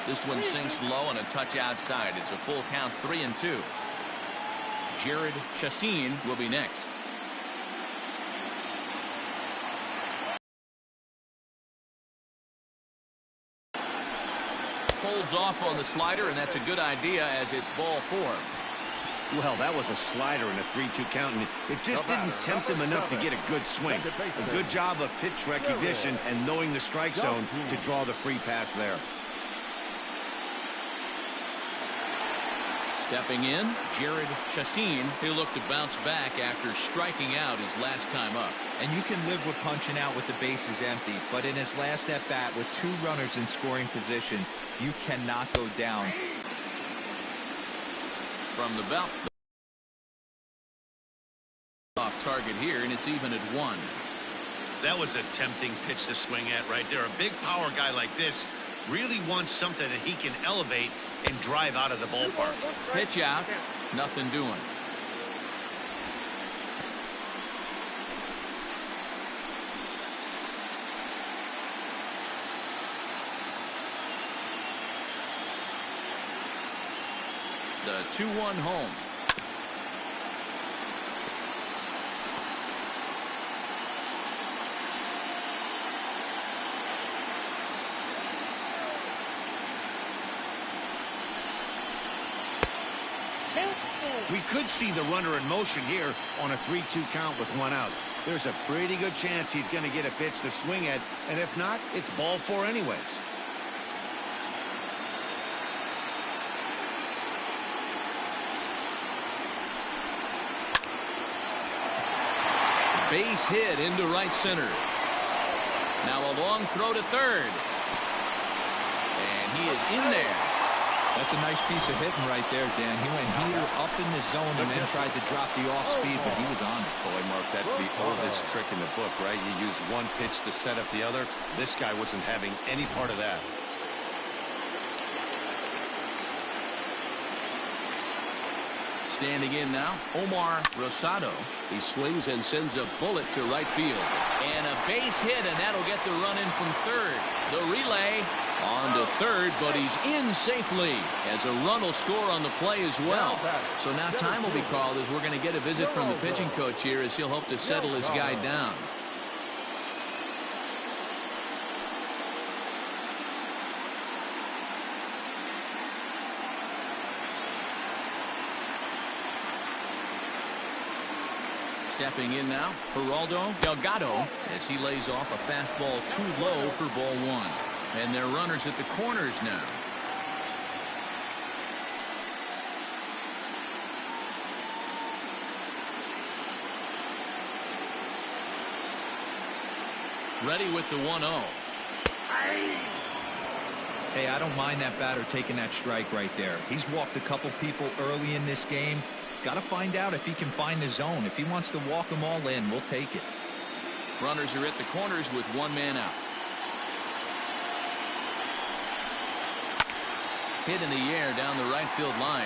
This one sinks low and a touch outside. It's a full count, 3-2. Jared Chassin will be next. Holds off on the slider, and that's a good idea as it's ball 4. Well, that was a slider in a 3-2 count, and it just didn't tempt him enough to get a good swing. A good job of pitch recognition and knowing the strike zone to draw the free pass there. Stepping in, Jared Chassin. He'll look to bounce back after striking out his last time up. And you can live with punching out with the bases empty, but in his last at bat with 2 runners in scoring position, you cannot go down. From the belt. Off target here, and it's even at 1. That was a tempting pitch to swing at right there. A big power guy like this really wants something that he can elevate and drive out of the ballpark. Pitch out, nothing doing. The 2-1 home. We could see the runner in motion here on a 3-2 count with 1 out. There's a pretty good chance he's going to get a pitch to swing at, and if not, it's ball 4 anyways. Base hit into right center. Now a long throw to third. And he is in there. That's a nice piece of hitting right there, Dan. He went here up in the zone and then tried to drop the off speed, but he was on it. Boy, Mark, that's the oldest trick in the book, right? You use one pitch to set up the other. This guy wasn't having any part of that. Standing in now, Omar Rosado. He swings and sends a bullet to right field. And a base hit, and that'll get the run in from third. The relay on to third, but he's in safely as a run will score on the play as well. So now time will be called as we're going to get a visit from the pitching coach here as he'll hope to settle his guy down. Stepping in now, Geraldo Delgado as he lays off a fastball too low for ball 1. And they're runners at the corners now. Ready with the 1-0. Hey, I don't mind that batter taking that strike right there. He's walked a couple people early in this game. Got to find out if he can find the zone. If he wants to walk them all in, we'll take it. Runners are at the corners with 1 man out. Hit in the air down the right field line.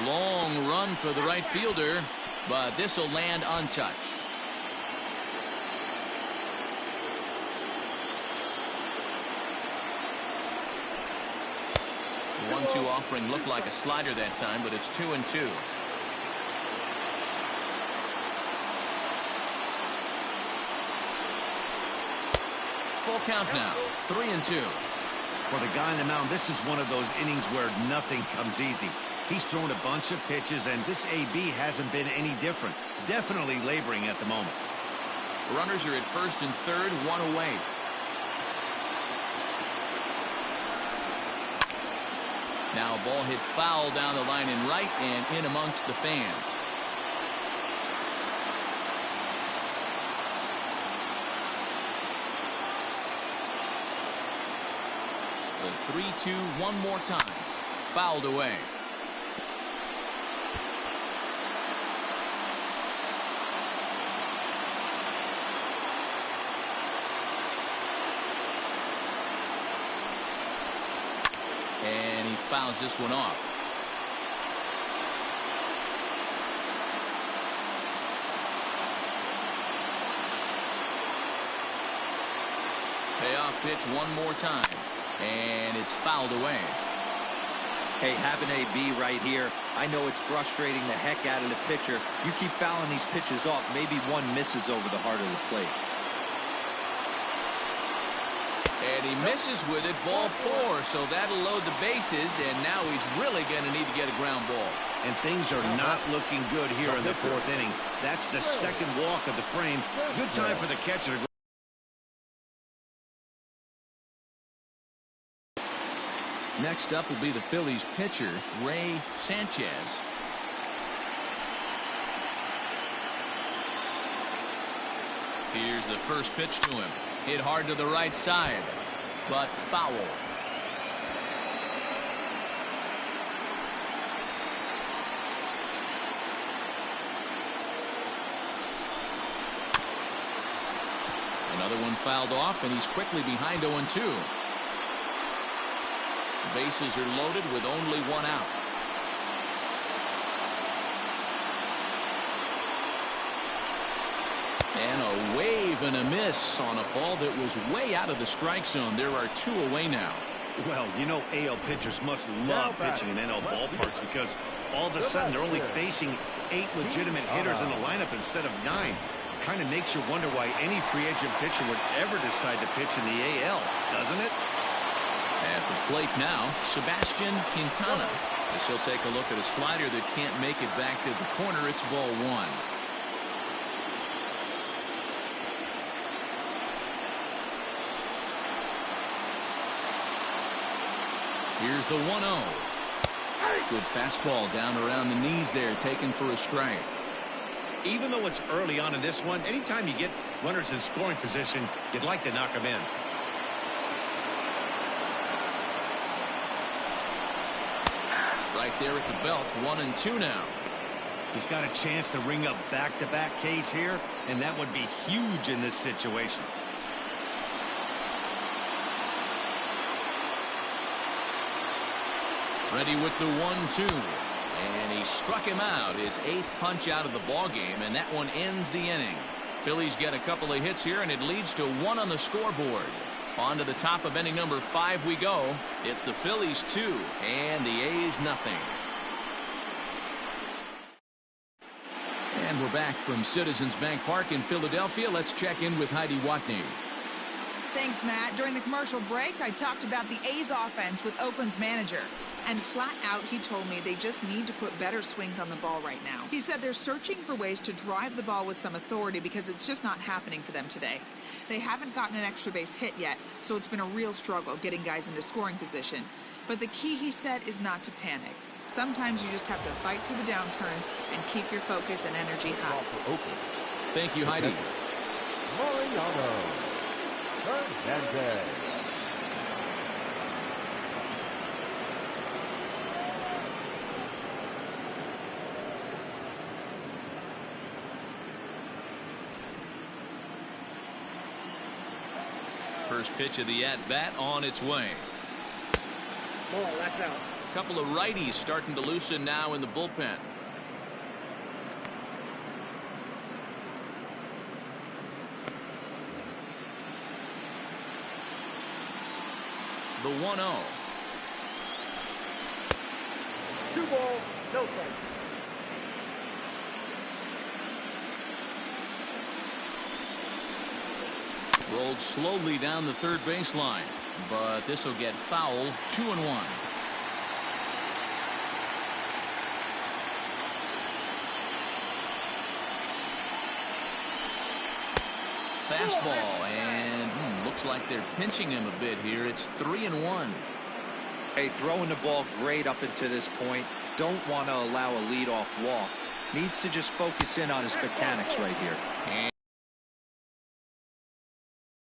Long run for the right fielder, but this will land untouched. The 1-2 offering looked like a slider that time, but it's 2-2. Full count now, 3-2. For the guy on the mound, this is one of those innings where nothing comes easy. He's thrown a bunch of pitches, and this AB hasn't been any different. Definitely laboring at the moment. Runners are at first and third, 1 away. Now a ball hit foul down the line in right and in amongst the fans. The 3-2 one more time. Fouled away. And he fouls this one off. Payoff pitch one more time. And it's fouled away. Hey, have an AB right here. I know it's frustrating the heck out of the pitcher. You keep fouling these pitches off, maybe one misses over the heart of the plate. And he misses with it, ball 4, so that'll load the bases, and now he's really going to need to get a ground ball. And things are not looking good here in the 4th inning. That's the 2nd walk of the frame. Good time for the catcher to go. Next up will be the Phillies pitcher, Sanchez. Here's the first pitch to him. Hit hard to the right side, but foul. Another one fouled off, and he's quickly behind 0-2. The bases are loaded with only 1 out. And a wave and a miss on a ball that was way out of the strike zone. There are 2 away now. Well, you know AL pitchers must love pitching in NL ballparks because all of a sudden they're only facing 8 legitimate hitters in the lineup instead of 9. Kind of makes you wonder why any free agent pitcher would ever decide to pitch in the AL, doesn't it? At the plate now, Sebastian Quintana. As he'll take a look at a slider that can't make it back to the corner. It's ball 1. Here's the 1-0. Good fastball down around the knees there, taken for a strike. Even though it's early on in this one, anytime you get runners in scoring position, you'd like to knock them in. Right there at the belt, 1-2 now. He's got a chance to ring up back-to-back Ks here, and that would be huge in this situation. Ready with the 1-2. And he struck him out, his 8th punch out of the ball game, and that one ends the inning. Phillies get a couple of hits here, and it leads to 1 on the scoreboard. On to the top of inning number 5 we go. It's the Phillies 2 and the A's nothing. And we're back from Citizens Bank Park in Philadelphia. Let's check in with Heidi Watney. Thanks, Matt. During the commercial break, I talked about the A's offense with Oakland's manager. And flat out, he told me they just need to put better swings on the ball right now. He said they're searching for ways to drive the ball with some authority because it's just not happening for them today. They haven't gotten an extra base hit yet, so it's been a real struggle getting guys into scoring position. But the key, he said, is not to panic. Sometimes you just have to fight through the downturns and keep your focus and energy high. Thank you, Heidi. Mariano Hernandez. First pitch of the at-bat on its way. Ball, that's out. A couple of righties starting to loosen now in the bullpen. The 1-0. 2 balls, no strikes. Rolled slowly down the third baseline, but this will get foul. 2-1. Fastball, and looks like they're pinching him a bit here. It's 3-1. Hey, throwing the ball great up until this point. Don't want to allow a leadoff walk. Needs to just focus in on his mechanics right here. And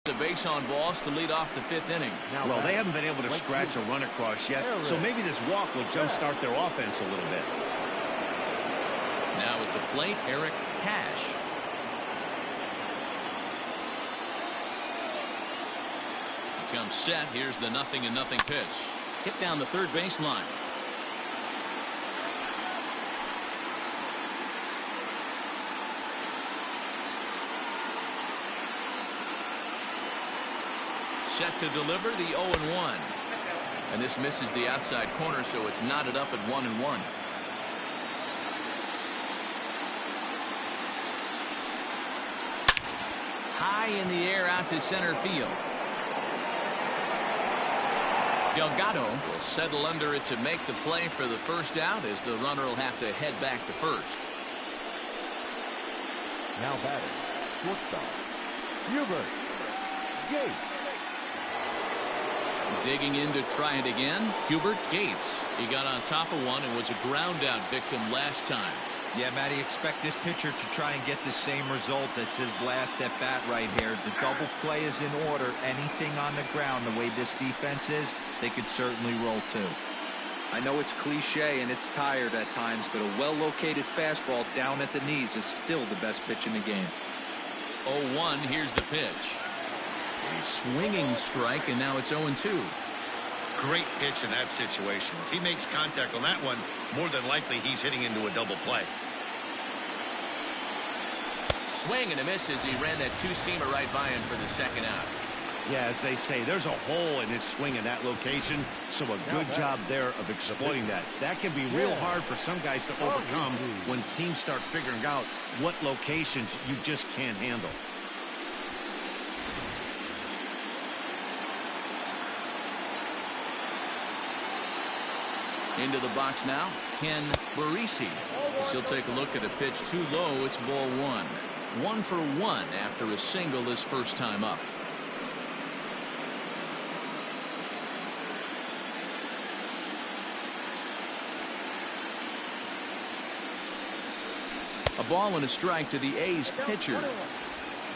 the base on balls to lead off the 5th inning. Well, they haven't been able to scratch a run across yet, so maybe this walk will jumpstart their offense a little bit. Now at the plate, Eric Cash. He comes set. Here's the 0-0 pitch. Hit down the third baseline. Set to deliver the 0-1. And this misses the outside corner, so it's knotted up at 1-1. High in the air out to center field. Delgado will settle under it to make the play for the first out, as the runner will have to head back to first. Now batting, shortstop, Hubert Gates. Digging in to try it again, Hubert Gates. He got on top of one and was a ground out victim last time. Yeah, Matty, expect this pitcher to try and get the same result. That's his last at bat right here. The double play is in order. Anything on the ground, the way this defense is, they could certainly roll too. I know it's cliche and it's tired at times, but a well-located fastball down at the knees is still the best pitch in the game. 0-1, here's the pitch. A swinging strike, and now it's 0-2. Great pitch in that situation. If he makes contact on that one, more than likely he's hitting into a double play. Swing and a miss as he ran that two-seamer right by him for the second out. Yeah, as they say, there's a hole in his swing in that location, so a good job there of exploiting that. That can be real hard for some guys to overcome when teams start figuring out what locations you just can't handle. Into the box now, Ken Barisi. As he'll take a look at a pitch too low. It's ball one. 1 for 1 after a single this first time up. A ball and a strike to the A's pitcher.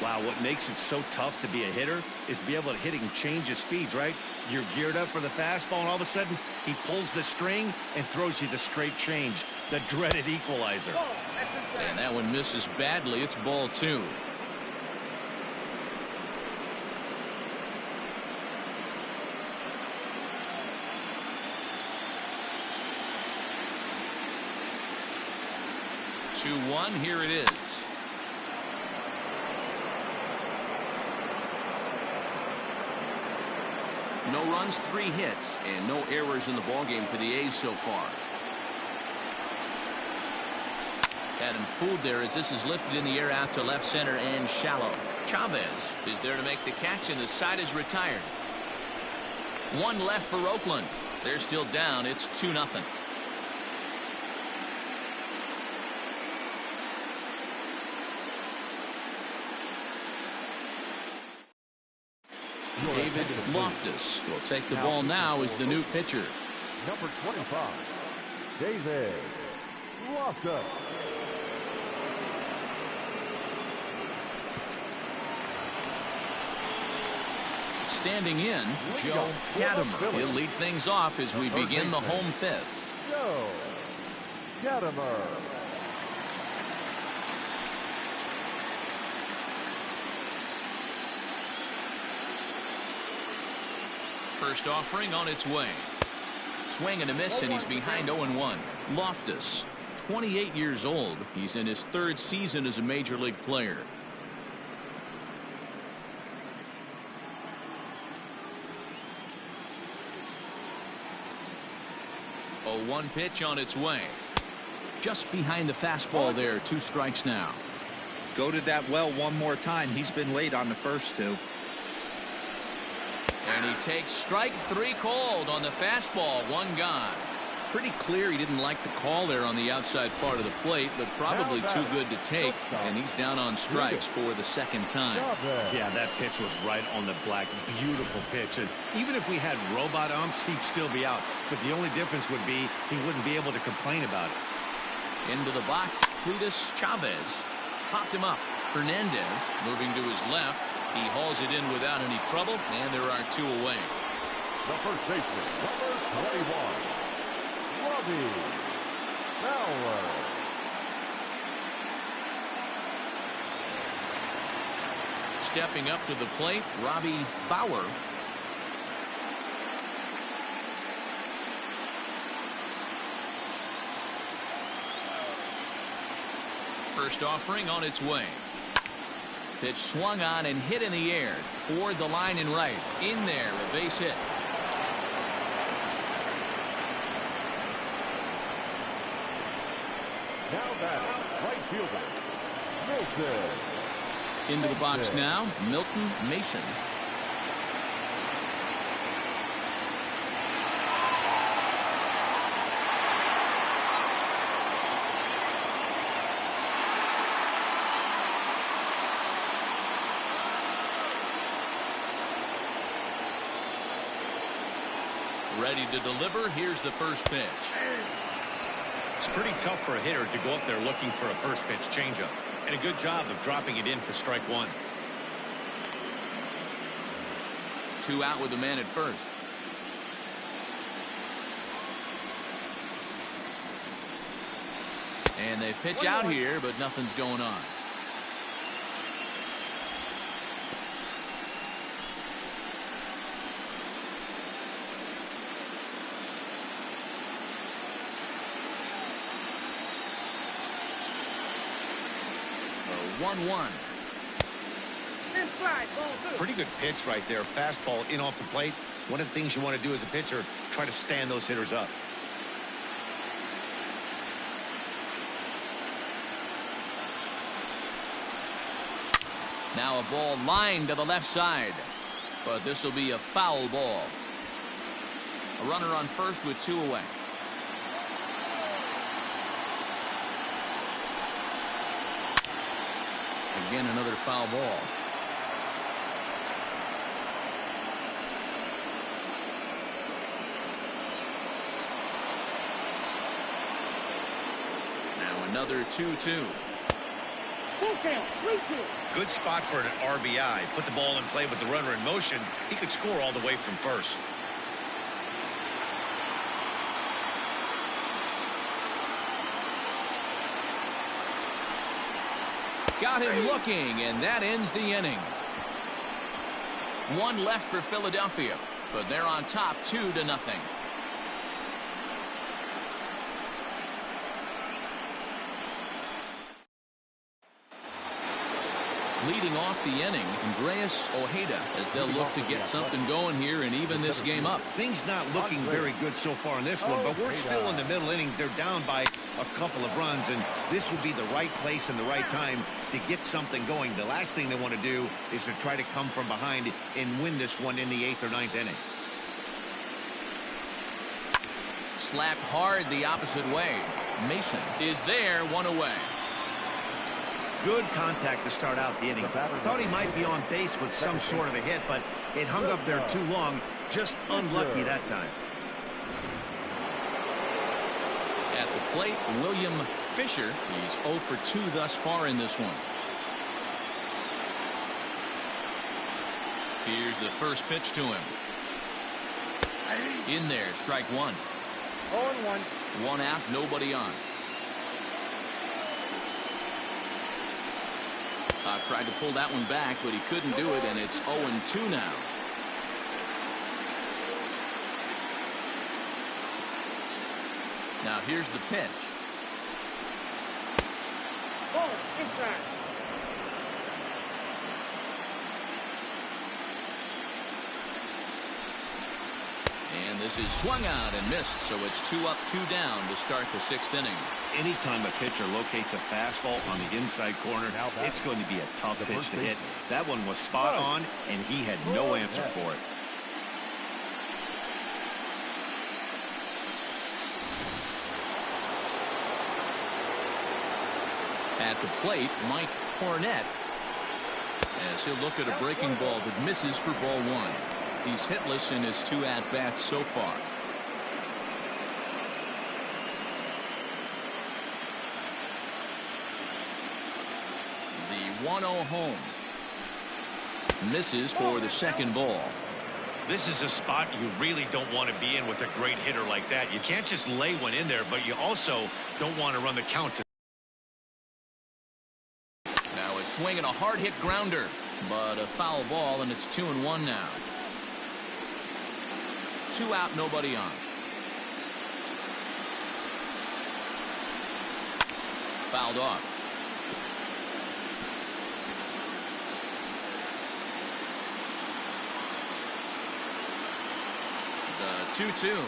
Wow, what makes it so tough to be a hitter is to be able to hit and change his speeds, right? You're geared up for the fastball, and all of a sudden, he pulls the string and throws you the straight change, the dreaded equalizer. And that one misses badly. It's ball 2. Two-one, here it is. No runs, 3 hits, and no errors in the ballgame for the A's so far. Had him fooled there as this is lifted in the air out to left center and shallow. Chavez is there to make the catch, and the side is retired. 1 left for Oakland. They're still down. It's 2-0. David Loftus will take the ball now as the new pitcher. Number 25, David Loftus. Standing in, Joe Katimer. He'll lead things off as we begin the home 5th. Joe Katimer. First offering on its way. Swing and a miss, and he's behind 0-1. Loftus, 28 years old. He's in his 3rd season as a major league player. A 1 pitch on its way. Just behind the fastball there. 2 strikes now. Go to that well one more time. He's been late on the first 2. And he takes strike 3 called on the fastball. 1 gone. Pretty clear he didn't like the call there on the outside part of the plate, but probably too good to take, and he's down on strikes for the 2nd time. Yeah, that pitch was right on the black. Beautiful pitch. And even if we had robot umps, he'd still be out. But the only difference would be he wouldn't be able to complain about it. Into the box, Cletus Chavez. Popped him up. Hernandez moving to his left. He hauls it in without any trouble, and there are 2 away. The first baseman, number 21, Robbie Bauer. Stepping up to the plate, Robbie Bauer. First offering on its way. Pitch swung on and hit in the air toward the line and right. In there, a base hit. Now batting, right fielder, Mason. Into the box now, Milton Mason. Ready to deliver. Here's the first pitch. It's pretty tough for a hitter to go up there looking for a first pitch changeup. And a good job of dropping it in for strike one. 2 out with the man at first. And they pitch out here, but nothing's going on. A 1-1. Pretty good pitch right there. Fastball in off the plate. One of the things you want to do as a pitcher, try to stand those hitters up. Now a ball lined to the left side, but this will be a foul ball. A runner on first with 2 away. Again, another foul ball. Now another 2-2. Good spot for an RBI. Put the ball in play with the runner in motion. He could score all the way from first. Got him looking, and that ends the inning. 1 left for Philadelphia, but they're on top 2-0. Leading off the inning, Andreas Ojeda, as they'll look to get something going here and even this game up. Things not looking very good so far in this one, but we're still in the middle innings. They're down by a couple of runs, and this would be the right place and the right time to get something going. The last thing they want to do is to try to come from behind and win this one in the 8th or 9th inning. Slapped hard the opposite way. Mason is there, 1 away. Good contact to start out the inning. Thought he might be on base with some sort of a hit, but it hung up there too long. Just unlucky that time. At the plate, William Fisher. He's 0 for 2 thus far in this one. Here's the first pitch to him. In there, strike 1. 0-1. 1 out, nobody on. Tried to pull that one back, but he couldn't do it, and it's 0-2 now. Now here's the pitch. And this is swung out and missed, so it's 2 up, 2 down to start the 6th inning. Anytime a pitcher locates a fastball on the inside corner, it's going to be a tough pitch to hit. That one was spot on, and he had no answer for it. At the plate, Mike Cornett, as he'll look at a breaking ball that misses for ball 1. He's hitless in his 2 at-bats so far. The 1-0 home. Misses for the 2nd ball. This is a spot you really don't want to be in with a great hitter like that. You can't just lay one in there, but you also don't want to run the count. Now a swing and a hard hit grounder, but a foul ball, and it's 2-1 now. 2 out, nobody on. Fouled off. The 2-2.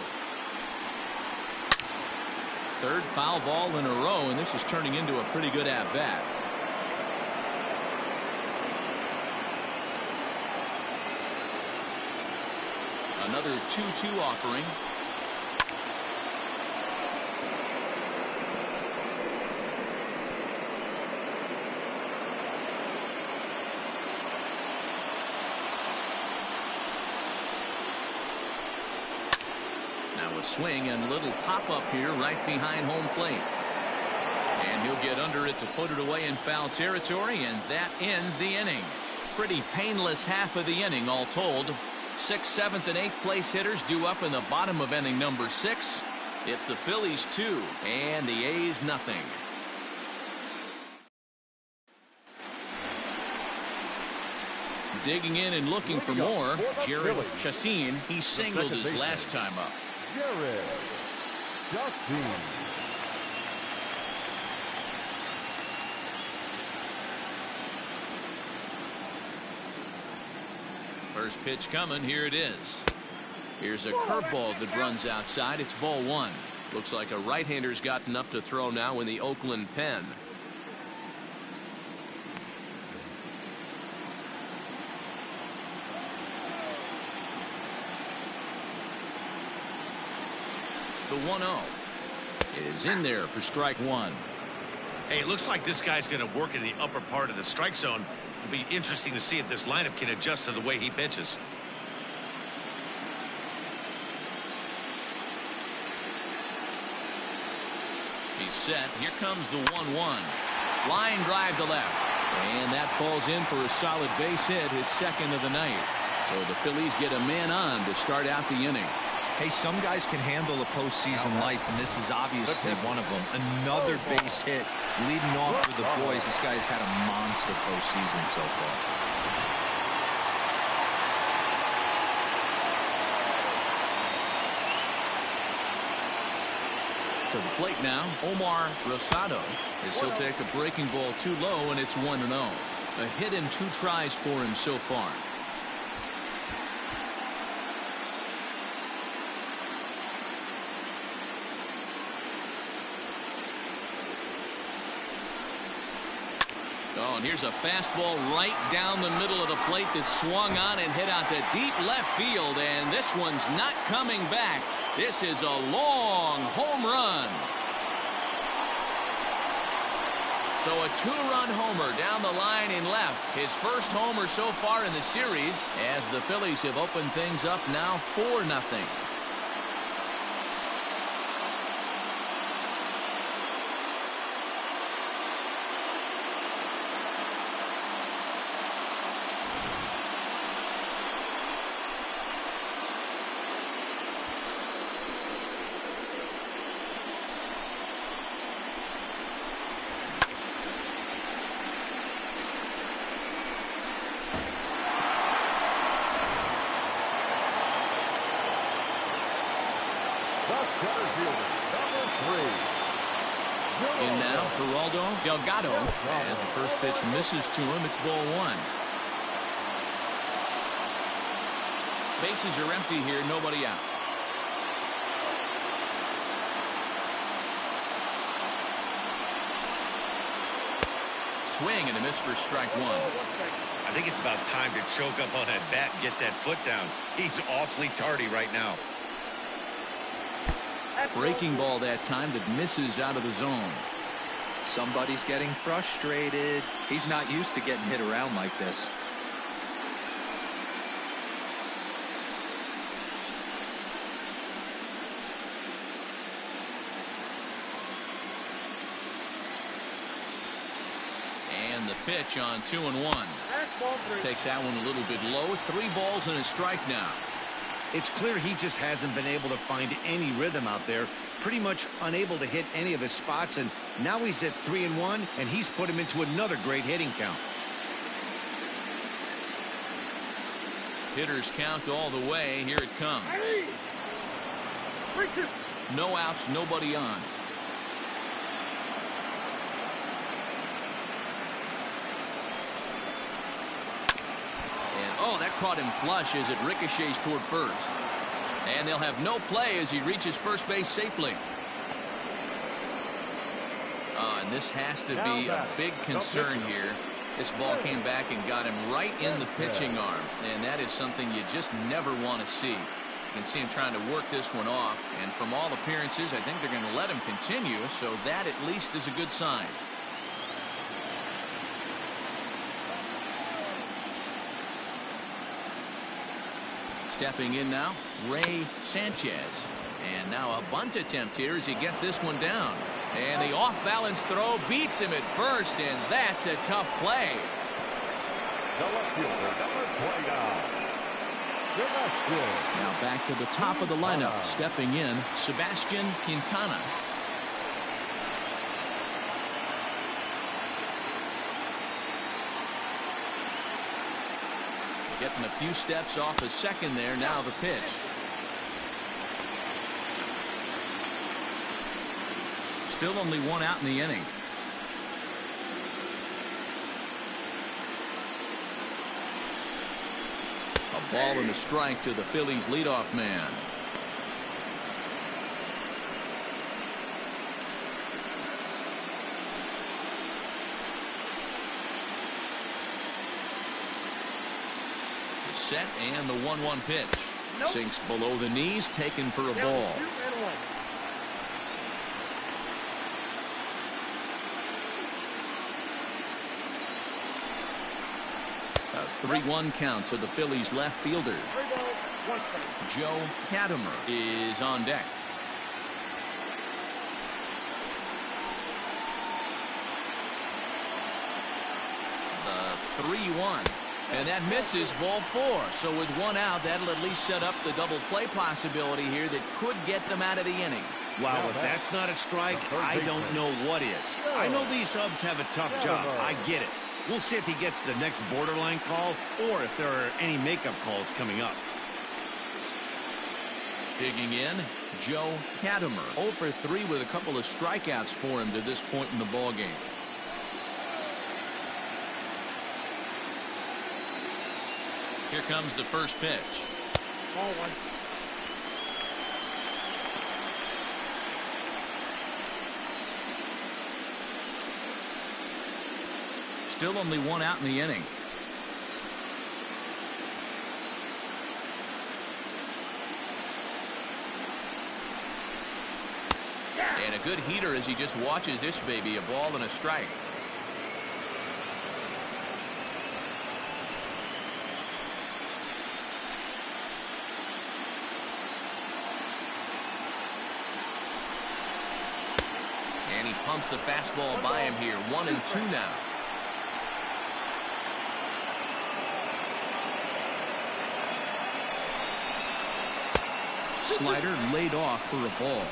Third foul ball in a row, and this is turning into a pretty good at-bat. Another 2-2 offering. Now a swing and little pop-up here right behind home plate. And he'll get under it to put it away in foul territory, and that ends the inning. Pretty painless half of the inning all told. 6th, 7th, and 8th place hitters due up in the bottom of inning number 6. It's the Phillies 2 and the A's nothing. Digging in and looking for more, Jared Chassin. He singled his last time up. Jared Chassin. First pitch coming. Here it is. Here's a curveball that runs outside. It's ball 1. Looks like a right-hander's gotten up to throw now in the Oakland pen. The 1-0 is in there for strike 1. Hey, it looks like this guy's going to work in the upper part of the strike zone. It'll be interesting to see if this lineup can adjust to the way he pitches. He's set. Here comes the 1-1. Line drive to left. And that falls in for a solid base hit, his second of the night. So the Phillies get a man on to start out the inning. Hey, some guys can handle the postseason lights, and this is obviously one of them. Another base hit leading off for the boys. This guy's had a monster postseason so far. To the plate now, Omar Rosado, as he'll take a breaking ball too low, and it's 1-0. A hit in 2 tries for him so far. Oh, and here's a fastball right down the middle of the plate that swung on and hit out to deep left field, and this one's not coming back. This is a long home run. So a 2-run homer down the line in left. His first homer so far in the series, as the Phillies have opened things up now 4-0. In now, Geraldo Delgado, as the first pitch misses to him. It's ball 1. Bases are empty here, nobody out. Swing and a miss for strike 1. I think it's about time to choke up on that bat and get that foot down. He's awfully tardy right now. Breaking ball that time that misses out of the zone. Somebody's getting frustrated. He's not used to getting hit around like this. And the pitch on 2-1. Takes that one a little bit low. 3 balls and a strike now. It's clear he just hasn't been able to find any rhythm out there. Pretty much unable to hit any of his spots, and now he's at 3-1, and he's put him into another great hitting count. Hitters count all the way. Here it comes. No outs, nobody on. Oh, that caught him flush as it ricochets toward first. And they'll have no play as he reaches first base safely. And this has to be a big concern here. This ball came back and got him right in the pitching arm, and that is something you just never want to see. You can see him trying to work this one off, and from all appearances, I think they're going to let him continue, so that at least is a good sign. Stepping in now, Sanchez. And now a bunt attempt here as he gets this one down. And the off-balance throw beats him at first, and that's a tough play. The left fielder, number 29. Now back to the top of the lineup, stepping in, Sebastian Quintana. Getting a few steps off a second there. Now the pitch. Still only one out in the inning. A ball and a strike to the Phillies leadoff man. The set and the 1-1 pitch. Nope. Sinks below the knees, taken for a ball. A 3-1 count to the Phillies left fielder. Joe Katimer is on deck. The 3-1. And that misses, ball 4. So with one out, that'll at least set up the double play possibility here that could get them out of the inning. Wow, if that's not a strike, I don't know what is. I know these subs have a tough job. I get it. We'll see if he gets the next borderline call or if there are any makeup calls coming up. Digging in, Joe Katimer. 0 for 3 with a couple of strikeouts for him to this point in the ballgame. Here comes the first pitch. Ball 1. Still only one out in the inning. And a good heater as he just watches this baby. A ball and a strike. And he pumps the fastball by him here. 1-2 now. Slider laid off for a ball.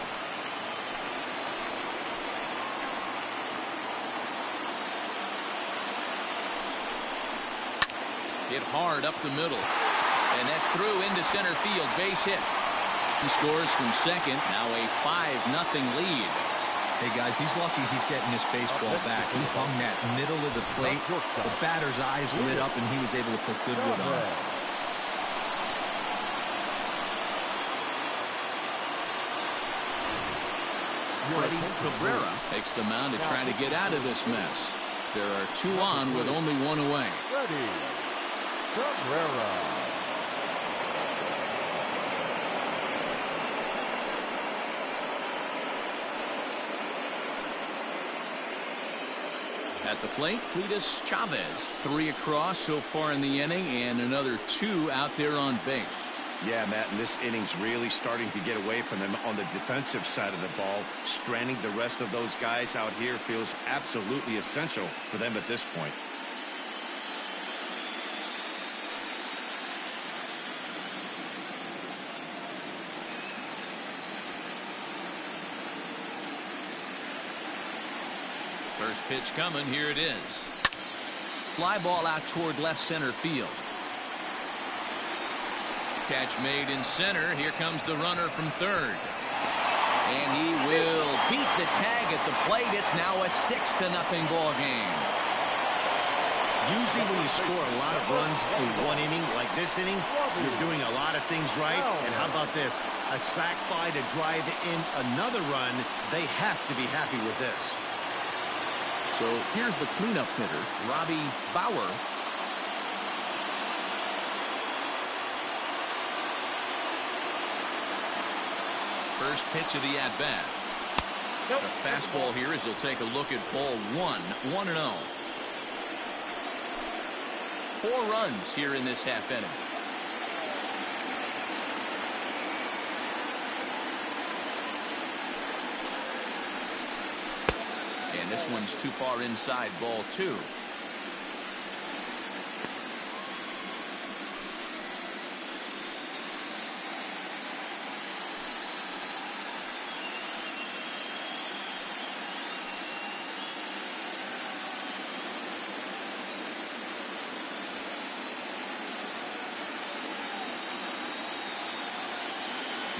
Hit hard up the middle. And that's through into center field. Base hit. He scores from second. Now a 5-0 lead. Hey guys, he's lucky he's getting this baseball back. He hung that middle of the plate. The batter's eyes lit up and he was able to put good wood on it. Freddie Cabrera takes the mound to try to get out of this mess. There are 2 on with only 1 away. Freddie Cabrera. At the plate, Cletus Chavez. 3 across so far in the inning and another 2 out there on base. Yeah, Matt, and this inning's really starting to get away from them on the defensive side of the ball. Stranding the rest of those guys out here feels absolutely essential for them at this point. First pitch coming. Here it is. Fly ball out toward left center field. Catch made in center. Here comes the runner from third. And he will beat the tag at the plate. It's now a 6-0 ball game. Usually when you score a lot of runs in one inning, like this inning, you're doing a lot of things right. And how about this? A sac fly to drive in another run. They have to be happy with this. So here's the cleanup hitter, Robbie Bauer. First pitch of the at-bat. The fastball here as they'll take a look at ball 1, 1-0. 4 runs here in this half inning. And this one's too far inside, ball 2.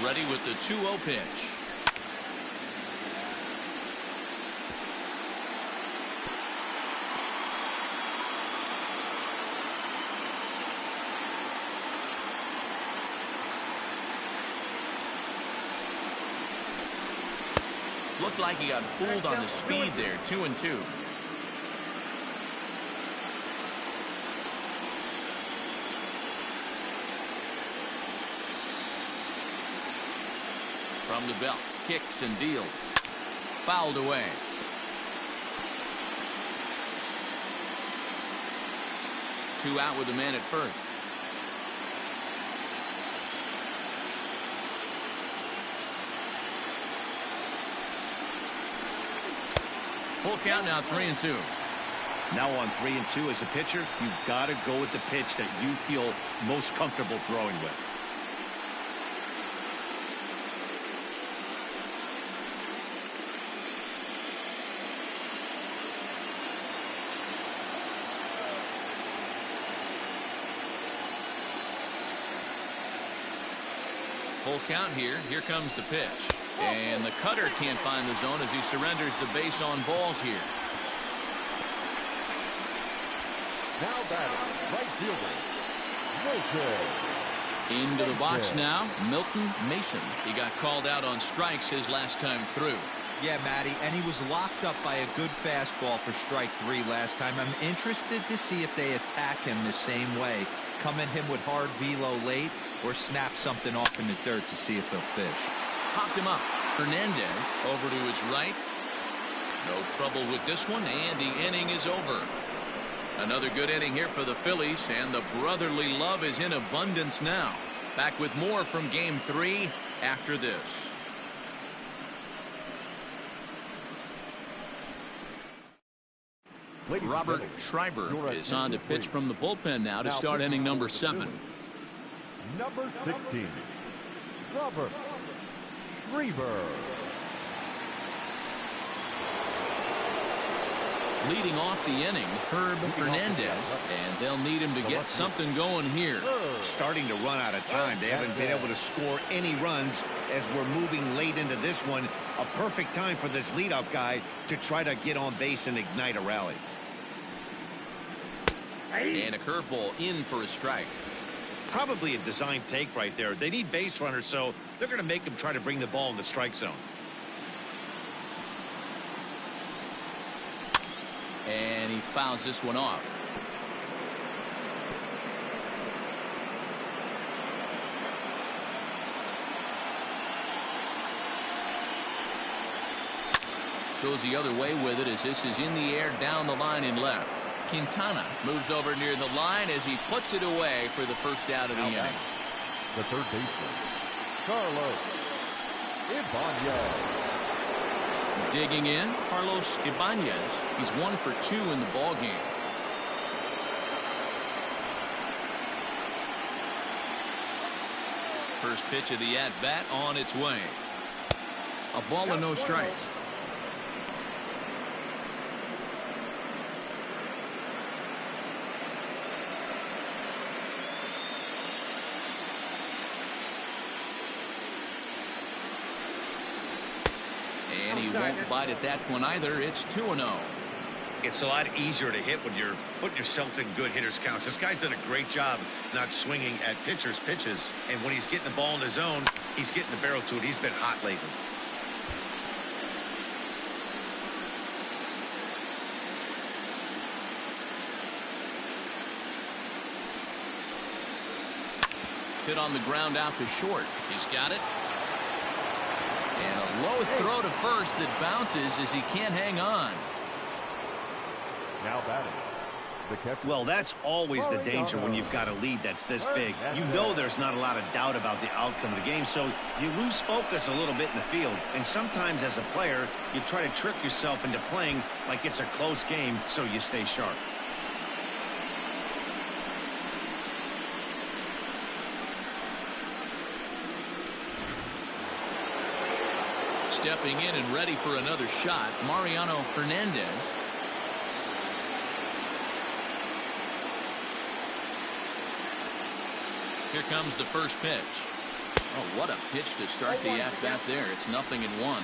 Ready with the 2-0 pitch. Looked like he got fooled on the speed there. 2-2. From the belt, kicks and deals. Fouled away. Two out with the man at first. Full count now, 3-2. Now on 3-2 as a pitcher, you've got to go with the pitch that you feel most comfortable throwing with. Full count here. Here comes the pitch. And the cutter can't find the zone as he surrenders the base on balls here. Now batting, right fielder, Milton. Into the box now, Milton Mason. He got called out on strikes his last time through. Yeah, Matty, and he was locked up by a good fastball for strike 3 last time. I'm interested to see if they attack him the same way. Come at him with hard velo late or snap something off in the dirt to see if he'll fish. Popped him up. Hernandez over to his right. No trouble with this one, and the inning is over. Another good inning here for the Phillies, and the brotherly love is in abundance now. Back with more from Game 3 after this. Robert Schreiber is on to pitch from the bullpen now to start inning number 7. Number 16, Robert Schreiber. Leading off the inning, Herb Hernandez, and they'll need him to get something going here. Starting to run out of time. They haven't been able to score any runs as we're moving late into this one. A perfect time for this leadoff guy to try to get on base and ignite a rally. And a curveball in for a strike. Probably a design take right there. They need base runners, so they're going to make him try to bring the ball in the strike zone. And he fouls this one off. Goes the other way with it as this is in the air down the line and left. Quintana moves over near the line as he puts it away for the first out of the inning. The third baseman, Carlos Ibanez. Digging in, Carlos Ibanez. He's 1 for 2 in the ball game. First pitch of the at-bat on its way. A ball and no strikes. And he won't bite at that one either. It's 2-0. It's a lot easier to hit when you're putting yourself in good hitters counts. This guy's done a great job not swinging at pitchers' pitches. And when he's getting the ball in his zone, he's getting the barrel to it. He's been hot lately. Hit on the ground out to short. He's got it. And a low throw to first that bounces as he can't hang on. Now batting. Well, that's always the danger when you've got a lead that's this big. You know there's not a lot of doubt about the outcome of the game, so you lose focus a little bit in the field. And sometimes as a player, you try to trick yourself into playing like it's a close game so you stay sharp. Stepping in and ready for another shot, Mariano Hernandez. Here comes the first pitch. Oh, what a pitch to start the at-bat there. It's 0-1.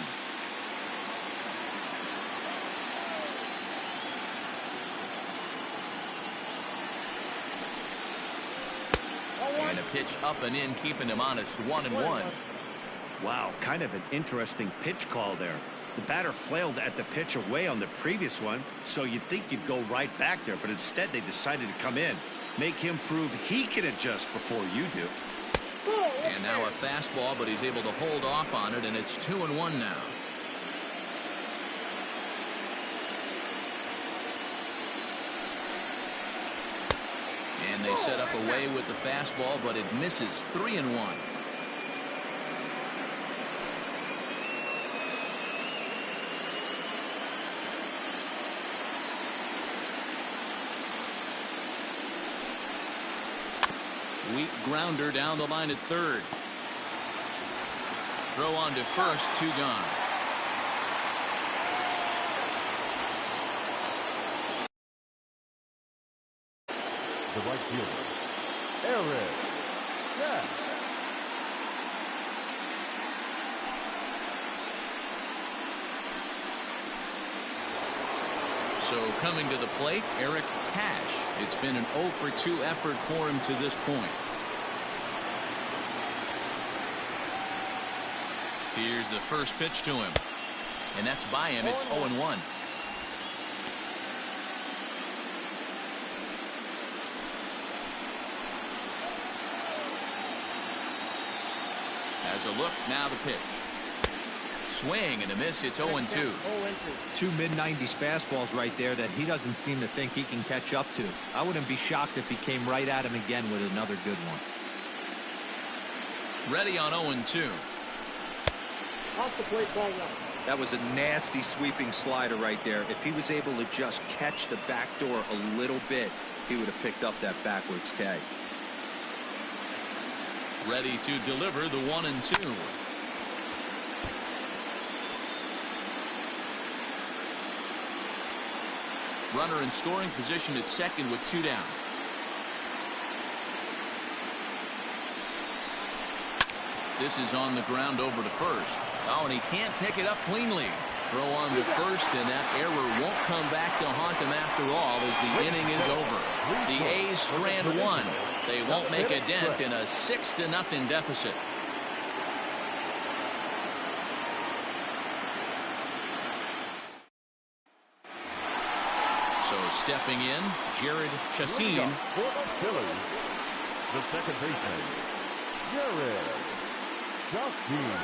And a pitch up and in, keeping him honest. 1-1. Wow, kind of an interesting pitch call there. The batter flailed at the pitch away on the previous one, so you'd think you'd go right back there, but instead they decided to come in. Make him prove he can adjust before you do. And now a fastball, but he's able to hold off on it, and it's 2-1 now. And they set up away with the fastball, but it misses. 3-1. Weak grounder down the line at third. Throw on to first, 2 gone. The right fielder, Eric. Yeah. So coming to the plate, Eric Cash. It's been an 0-for-2 effort for him to this point. Here's the first pitch to him. And that's by him. It's 0-1. Has a look. Now the pitch. Swing and a miss. It's 0-2. 2 mid-90s fastballs right there that he doesn't seem to think he can catch up to. I wouldn't be shocked if he came right at him again with another good one. Ready on 0-2. Off the plate, ball 1. That was a nasty sweeping slider right there. If he was able to just catch the back door a little bit, he would have picked up that backwards K. Ready to deliver the 1-2. Runner in scoring position at second with 2 down. This is on the ground over to first. Oh, and he can't pick it up cleanly. Throw on to first, and that error won't come back to haunt them after all as the inning is over. The A's strand 1. They won't make a dent in a 6-0 deficit. So stepping in, Jared Chacin. For the Phillies, the second baseman, Jared Chacin.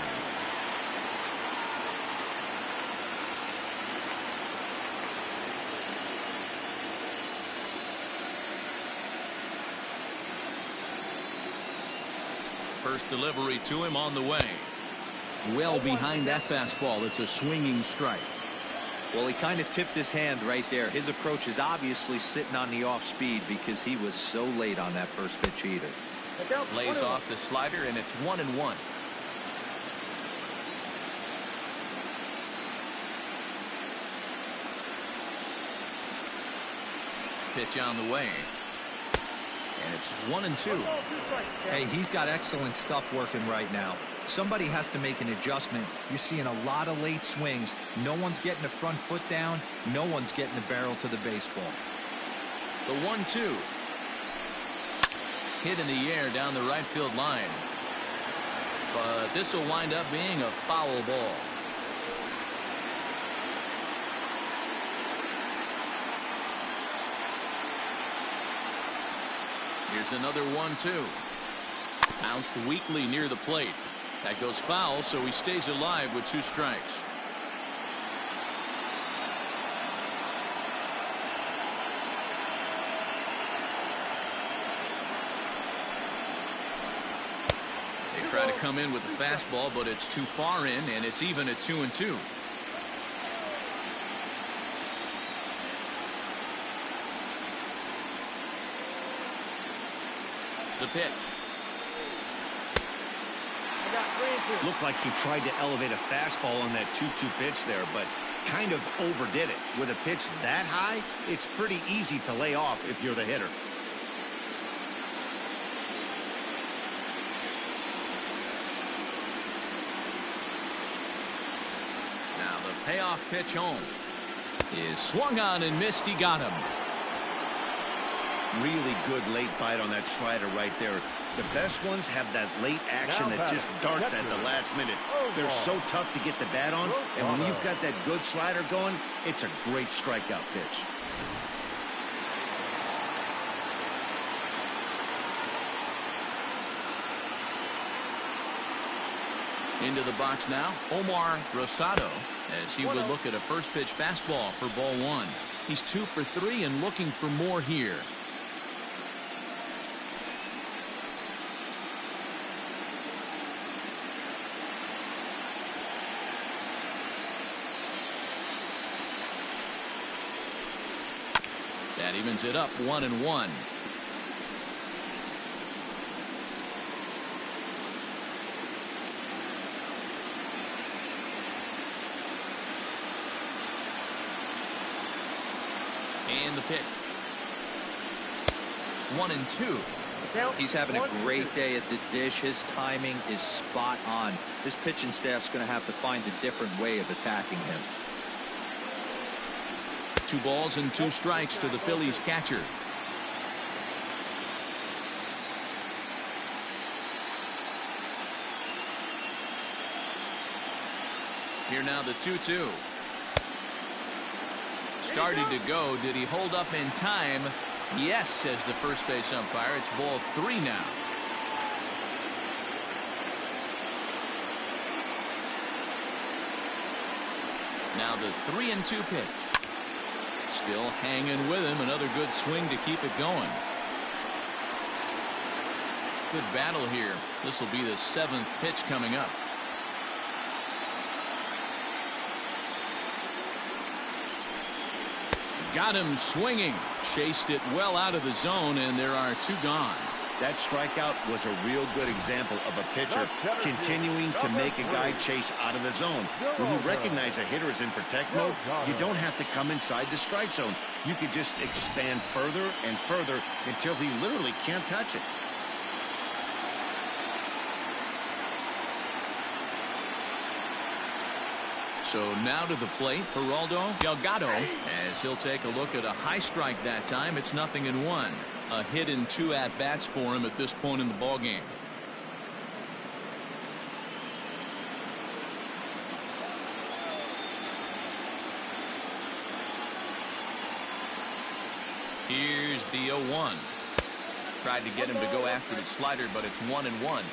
First delivery to him on the way. Well behind that fastball. It's a swinging strike. Well, he kind of tipped his hand right there. His approach is obviously sitting on the off speed because he was so late on that first pitch heater. Lays off the slider, and it's 1-1. Pitch on the way. And it's 1-2. Hey, he's got excellent stuff working right now. Somebody has to make an adjustment. You're seeing a lot of late swings. No one's getting the front foot down. No one's getting the barrel to the baseball. The 1-2. Hit in the air down the right field line. But this will wind up being a foul ball. Here's another 1-2. Bounced weakly near the plate. That goes foul, so he stays alive with 2 strikes. They try to come in with the fastball, but it's too far in, and it's even at 2-2. The pitch. Looked like he tried to elevate a fastball on that 2-2 pitch there, but kind of overdid it. With a pitch that high, it's pretty easy to lay off if you're the hitter. Now the payoff pitch home is swung on and missed. He got him. Really good late bite on that slider right there. The best ones have that late action that just darts at the last minute. They're so tough to get the bat on, and when you've got that good slider going, it's a great strikeout pitch. Into the box now, Omar Rosado, as he would look at a first pitch fastball for ball 1. He's 2 for 3 and looking for more here. That evens it up 1-1. And the pitch. 1-2. He's having a great day at the dish. His timing is spot on. His pitching staff's going to have to find a different way of attacking him. 2 balls and 2 strikes to the Phillies catcher. Here now the 2-2. Started to go. Did he hold up in time? Yes, says the first base umpire. It's ball 3 now. Now the 3-2 pitch. Still hanging with him. Another good swing to keep it going. Good battle here. This will be the 7th pitch coming up. Got him swinging. Chased it well out of the zone, and there are 2 gone. That strikeout was a real good example of a pitcher continuing to make a guy chase out of the zone. When you recognize a hitter is in protect mode, you don't have to come inside the strike zone. You can just expand further and further until he literally can't touch it. So now to the plate, Geraldo Delgado, as he'll take a look at a high strike that time. It's 0-1. A hit and 2 at-bats for him at this point in the ballgame. Here's the 0-1. Tried to get him to go after the slider, but it's 1-1.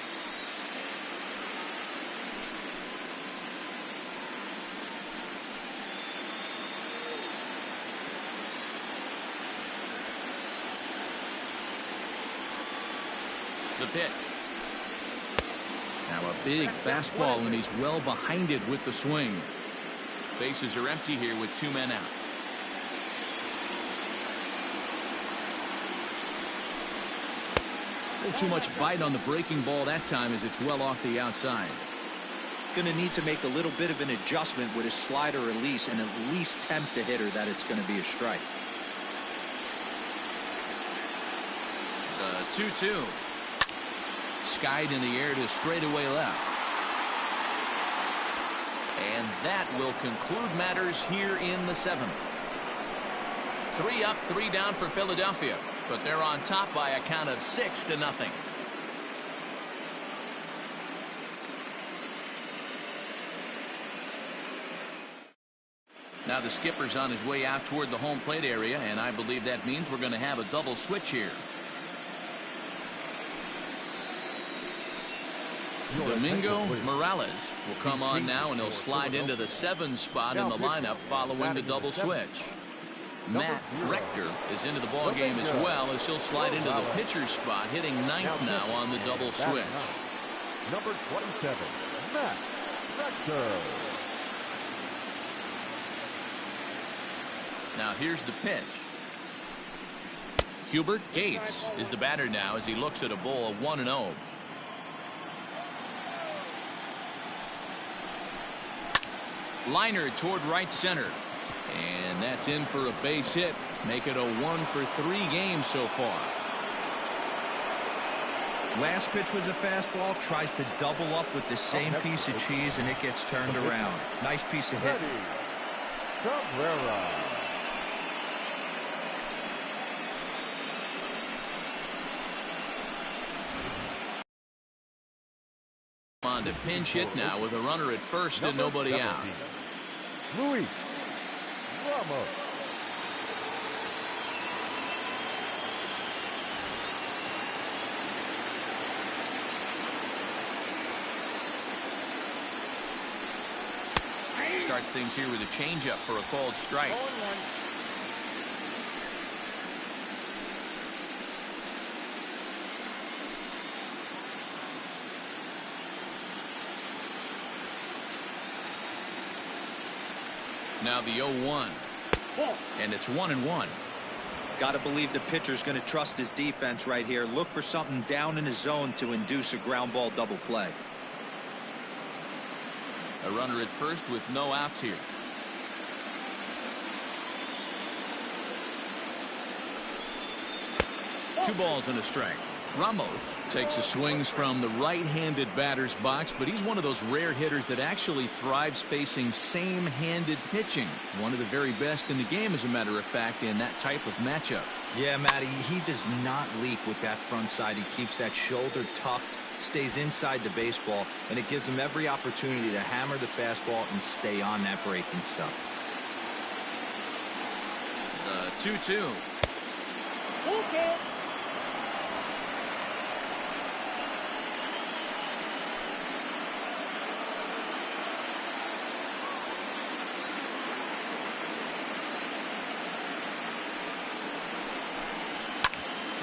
The pitch. Now a big fastball, and he's well behind it with the swing. Bases are empty here with 2 men out. A little too much bite on the breaking ball that time, as it's well off the outside. Going to need to make a little bit of an adjustment with his slider release and at least tempt the hitter that it's going to be a strike. The 2-2. Skied in the air to straightaway left. And that will conclude matters here in the 7th. 3 up, 3 down for Philadelphia, but they're on top by a count of 6-0. Now the skipper's on his way out toward the home plate area, and I believe that means we're going to have a double switch here. Domingo Morales will come on now, and he'll slide into the 7 spot in the lineup following the double switch. Matt Rector is into the ball game as well, as he'll slide into the pitcher's spot, hitting 9th now on the double switch. Number 27, Matt Rector. Now here's the pitch. Hubert Gates is the batter now, as he looks at a ball of 1-0. Liner toward right center, and that's in for a base hit. Make it a 1-for-3 game so far. Last pitch was a fastball, tries to double up with the same piece of cheese, and it gets turned around. Nice piece of hit. Cabrera. On to pinch hit now with a runner at first and nobody out. Luis Ramos. Starts things here with a changeup for a called strike. Now the 0-1, and it's 1-1. Got to believe the pitcher's going to trust his defense right here. Look for something down in his zone to induce a ground ball double play. A runner at first with no outs here. Two balls and a strike. Ramos takes his swings from the right-handed batter's box, but he's one of those rare hitters that actually thrives facing same-handed pitching. One of the very best in the game, as a matter of fact, in that type of matchup. Yeah, Matty, he does not leak with that front side. He keeps that shoulder tucked, stays inside the baseball, and it gives him every opportunity to hammer the fastball and stay on that breaking stuff. The 2-2. Okay.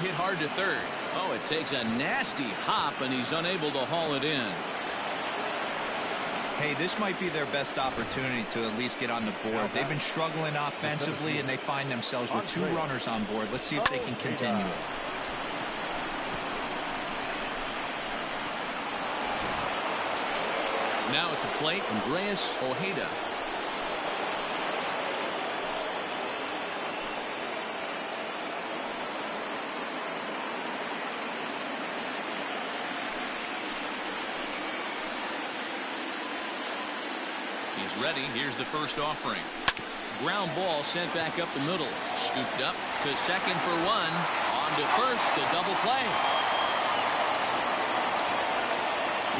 Hit hard to third. Oh, it takes a nasty hop, and he's unable to haul it in. Hey, this might be their best opportunity to at least get on the board. They've been struggling offensively, and they find themselves with 2 runners on board. Let's see if they can continue it. Now at the plate, Andreas Ojeda. He's ready. Here's the first offering. Ground ball sent back up the middle. Scooped up to second for 1. On to first, the double play.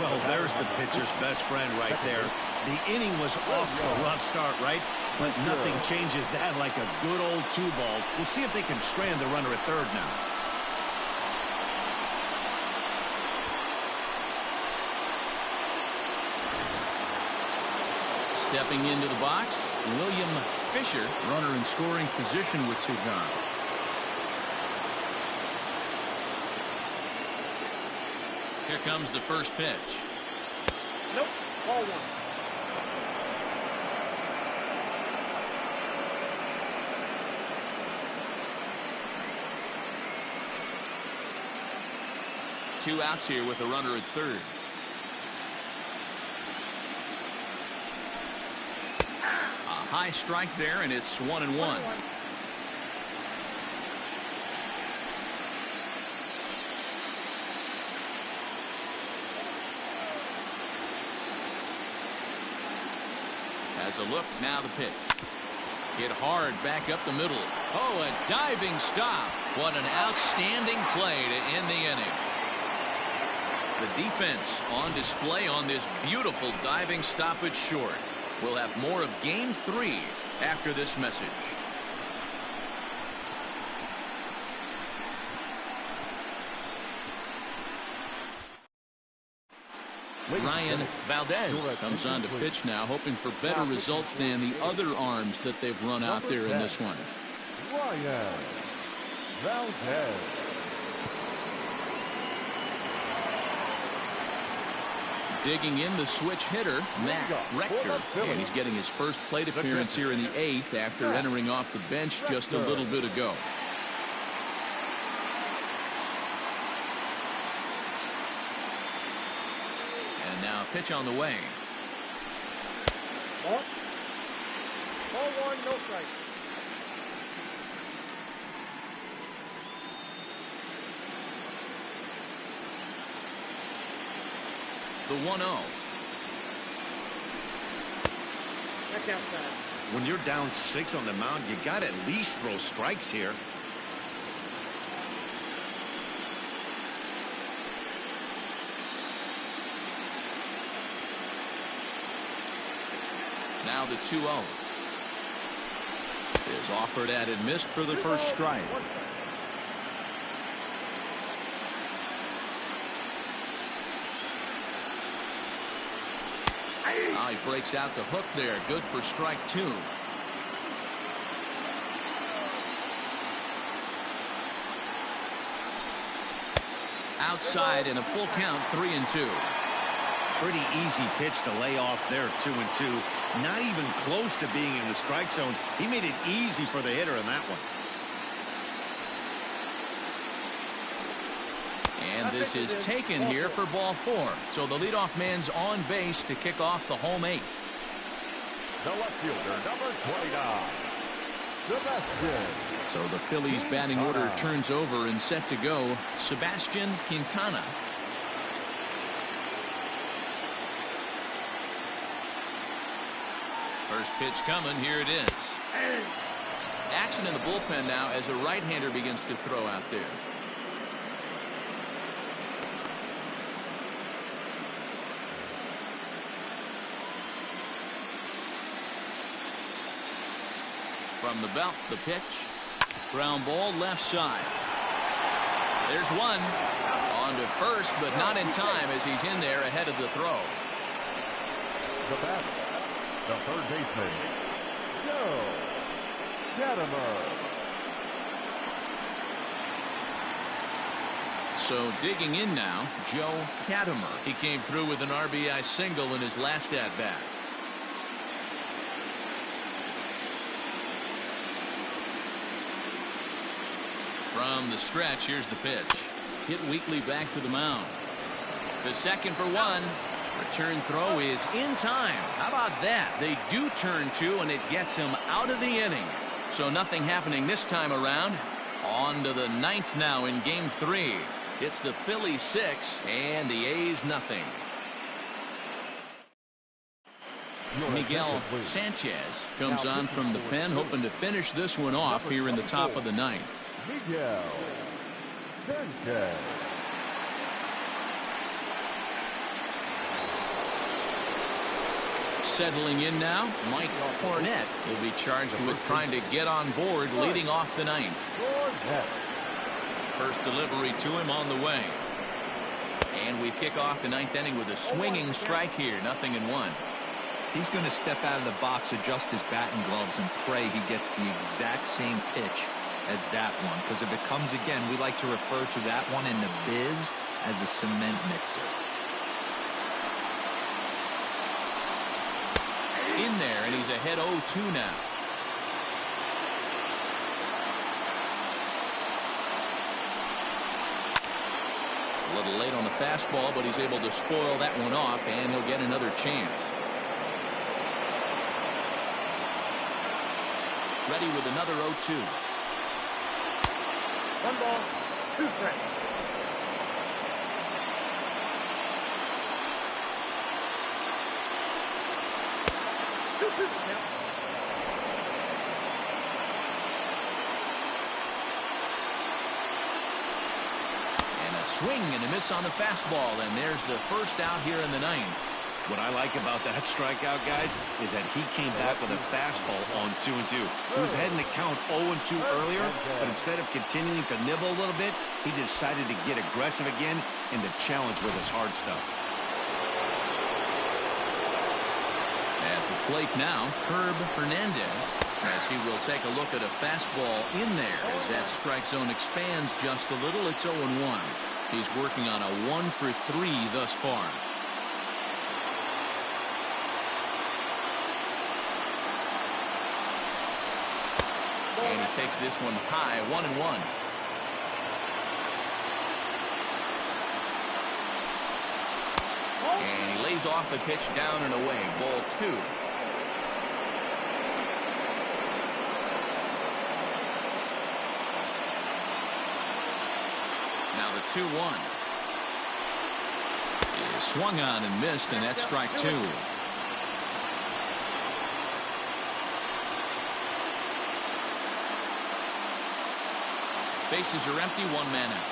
Well, there's the pitcher's best friend right there. The inning was off to a rough start, right? But nothing changes that like a good old 2-ball. We'll see if they can strand the runner at third now. Stepping into the box, William Fisher, runner in scoring position with 2 gone. Here comes the first pitch. Nope. Ball 1. Two outs here with a runner at third. A high strike there, and it's 1-1. Has a look, now the pitch. Hit hard back up the middle. Oh, a diving stop. What an outstanding play to end the inning. The defense on display on this beautiful diving stoppage short. We'll have more of Game 3 after this message. Ryan Valdez comes on to pitch now, hoping for better results than the other arms that they've run out there in this one. Ryan Valdez. Digging in the switch hitter, Matt Rector, and he's getting his first plate appearance here in the 8th after entering off the bench just a little bit ago. And now pitch on the way. Ball 1, no strike. The 1-0. That's outside. When you're down 6 on the mound, you got to at least throw strikes here. Now the 2-0 is offered at and missed for the first strike. He breaks out the hook there. Good for strike 2. Outside in a full count, 3-2. Pretty easy pitch to lay off there, 2-2. Not even close to being in the strike zone. He made it easy for the hitter in that one. And this is taken here for ball 4. So the leadoff man's on base to kick off the home 8th. The left fielder, number 29, Sebastian. So the Phillies batting order turns over and set to go. Sebastian Quintana. First pitch coming. Here it is. Action in the bullpen now as a right-hander begins to throw out there. From the belt, the pitch. Ground ball left side. There's one. On to first, but not in time as he's in there ahead of the throw. The batter, the third baseman, Joe Gadamer. So digging in now, Joe Gadamer. He came through with an RBI single in his last at-bat. From the stretch, here's the pitch. Hit weakly back to the mound. To second for 1. Return throw is in time. How about that? They do turn 2, and it gets him out of the inning. So nothing happening this time around. On to the 9th now in game 3. It's the Phillies 6 and the A's nothing. Miguel Sanchez comes on from the pen, hoping to finish this one off here in the top of the 9th. Miguel Sanchez. Settling in now, Mike Cornett will be charged with trying to get on board leading off the 9th. First delivery to him on the way. And we kick off the 9th inning with a swinging strike here. 0-1. He's going to step out of the box, adjust his batting gloves, and pray he gets the exact same pitch as that one. Because if it comes again, we like to refer to that one in the biz as a cement mixer. In there, and he's ahead 0-2 now. A little late on the fastball, but he's able to spoil that one off, and he'll get another chance. Ready with another 0-2. 1 ball, 2 strikes. And a swing and a miss on the fastball, and there's the first out here in the 9th. What I like about that strikeout, guys, is that he came back with a fastball on 2-2. He was ahead in the count 0-2 earlier, but instead of continuing to nibble a little bit, he decided to get aggressive again and to challenge with his hard stuff. plate now, Herb Hernandez, as he will take a look at a fastball in there as that strike zone expands just a little. It's 0-1. He's working on a 1-for-3 thus far. And he takes this one high, 1-1. And he lays off the pitch down and away. Ball 2. Now the 2-1 is swung on and missed, and that's strike 2. Bases are empty, 1 man out.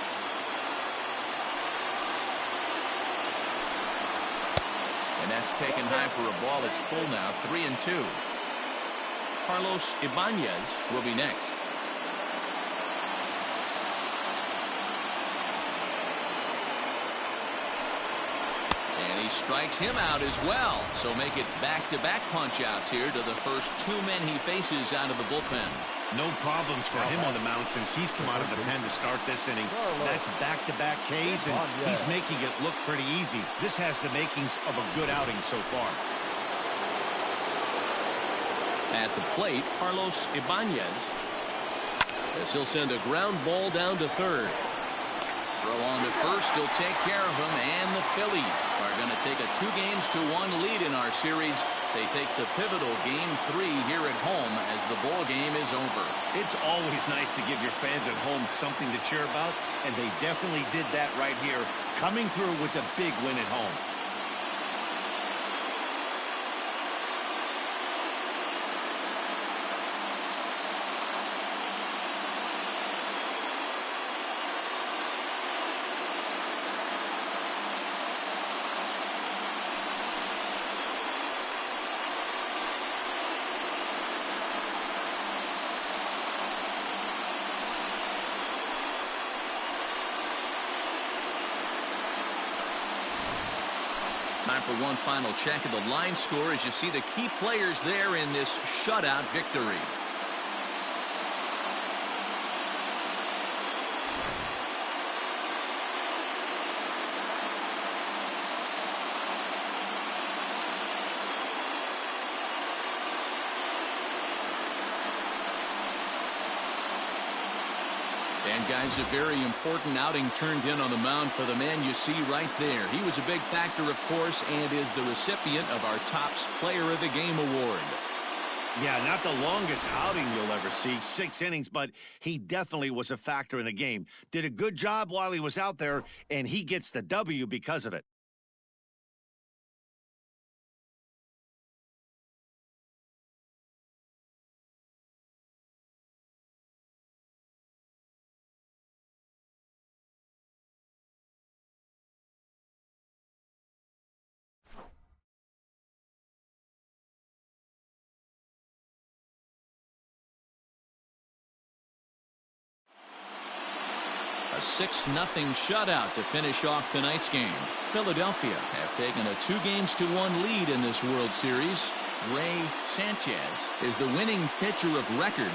And that's taken high for a ball. It's full now, 3-2. Carlos Ibanez will be next. And he strikes him out as well. So make it back-to-back punch-outs here to the first 2 men he faces out of the bullpen. No problems for him on the mound since he's come out of the pen to start this inning. That's back-to-back Ks, and he's making it look pretty easy. This has the makings of a good outing so far. At the plate, Carlos Ibanez, as he'll send a ground ball down to third. Throw on to first, he'll take care of him, and the Phillies are going to take a 2-1 lead in our series. They take the pivotal Game 3 here at home as the ball game is over. It's always nice to give your fans at home something to cheer about, and they definitely did that right here, coming through with a big win at home. Time for one final check of the line score as you see the key players there in this shutout victory. And guys, a very important outing turned in on the mound for the man you see right there. He was a big factor, of course, and is the recipient of our Topps Player of the Game award. Yeah, not the longest outing you'll ever see, 6 innings, but he definitely was a factor in the game. Did a good job while he was out there, and he gets the W because of it. A 6-0 shutout to finish off tonight's game. Philadelphia have taken a 2-1 lead in this World Series. Ray Sanchez is the winning pitcher of record.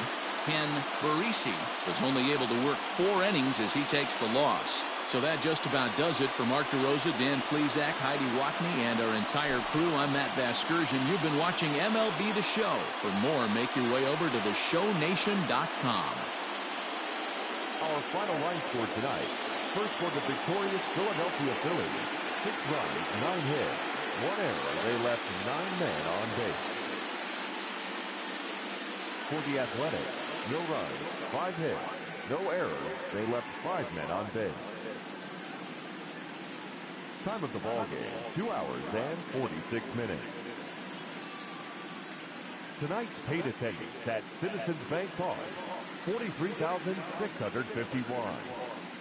Ken Barisi was only able to work 4 innings as he takes the loss. So that just about does it for Mark DeRosa, Dan Plesac, Heidi Watney, and our entire crew. I'm Matt Vasgersian. You've been watching MLB The Show. For more, make your way over to theshownation.com. Our final line score tonight. First for the victorious Philadelphia Phillies. 6 runs, 9 hits, 1 error. They left 9 men on base. For the Athletics, no runs, 5 hits, no errors. They left 5 men on base. Time of the ball game, 2 hours and 46 minutes. Tonight's paid attendance at Citizens Bank Park, 43,651.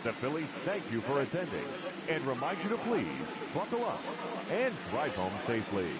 The Phillies thank you for attending and remind you to please buckle up and drive home safely.